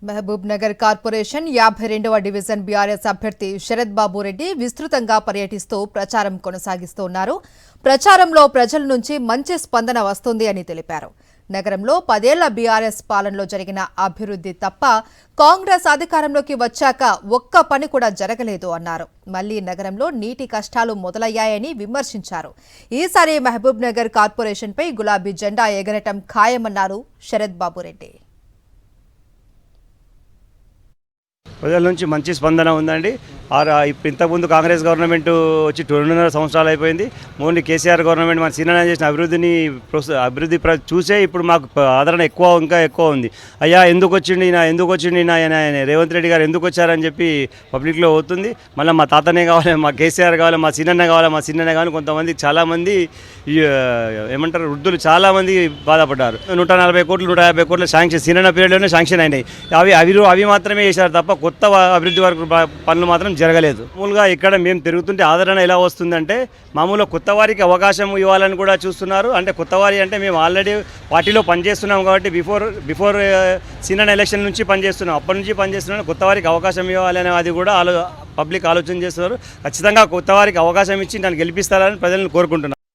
Mahabub Nagar corporation 52వ division BRS అభ్యర్థి శరత్ బాబు రెడ్డి విస్తృతంగా పర్యటిస్తూ ప్రచారం కొనసాగిస్తున్నారు. ప్రచారంలో ప్రజల నుంచి మంచి స్పందన వస్తుంది అని తెలిపారు. నగరంలో 10 ఏళ్ల బీఆర్ఎస్ పాలనలో జరిగిన అభివృద్ధి తప్ప కాంగ్రెస్ అధికారంలోకి వచ్చాక ఒక్క పని కూడా జరగలేదు అన్నారు. మళ్లీ నగరంలో నీటి కష్టాలు మొదలయ్యాయని విమర్శించారు. ఈసారి మహబూబ్ నగర్ కార్పొరేషన్పై గులాబీ జెండా ఎగరటం ఖాయమన్నారు శరత్ బాబు రెడ్డి. ప్రజల నుంచి మంచి స్పందన ఉందండి. ఇంతకుముందు కాంగ్రెస్ గవర్నమెంట్ వచ్చి 2.5 సంవత్సరాలు అయిపోయింది. ఓన్లీ కేసీఆర్ గవర్నమెంట్ మన సీనియర్ చేసిన అభివృద్ధి చూసే ఇప్పుడు మాకు ఆదరణ ఇంకా ఎక్కువ ఉంది. అయ్యా ఎందుకు వచ్చిండి రేవంత్ రెడ్డి గారు ఎందుకు వచ్చారని చెప్పి పబ్లిక్లో అవుతుంది. మళ్ళీ మా తాతనే కావాలి, మా కేసీఆర్ కావాలి, మా సీనియర్నే కావాలి. కొంతమంది చాలామంది ఏమంటారు వృద్ధులు చాలామంది బాధపడ్డారు. 140 కోట్లు 150 కోట్లు శాంక్షన్ సీనియర్ పీరియడ్లోనే శాంక్షన్ అయినాయి. అవి మాత్రమే చేశారు తప్ప కొత్త అభివృద్ధి వరకు పనులు మాత్రం జరగలేదు. మామూలుగా ఇక్కడ మేము తిరుగుతుంటే ఆదరణ ఎలా వస్తుందంటే మామూలుగా కొత్త వారికి అవకాశం ఇవ్వాలని కూడా చూస్తున్నారు. అంటే కొత్త వారి అంటే మేము ఆల్రెడీ పార్టీలో పనిచేస్తున్నాం కాబట్టి బిఫోర్ సీనియర్ ఎలక్షన్ నుంచి పనిచేస్తున్నాం. అప్పటి నుంచి పనిచేస్తున్నాం. కొత్త వారికి అవకాశం ఇవ్వాలనే అది కూడా పబ్లిక్ ఆలోచన చేస్తున్నారు. ఖచ్చితంగా కొత్త వారికి అవకాశం ఇచ్చి నన్ను గెలిపిస్తారని ప్రజలను కోరుకుంటున్నారు.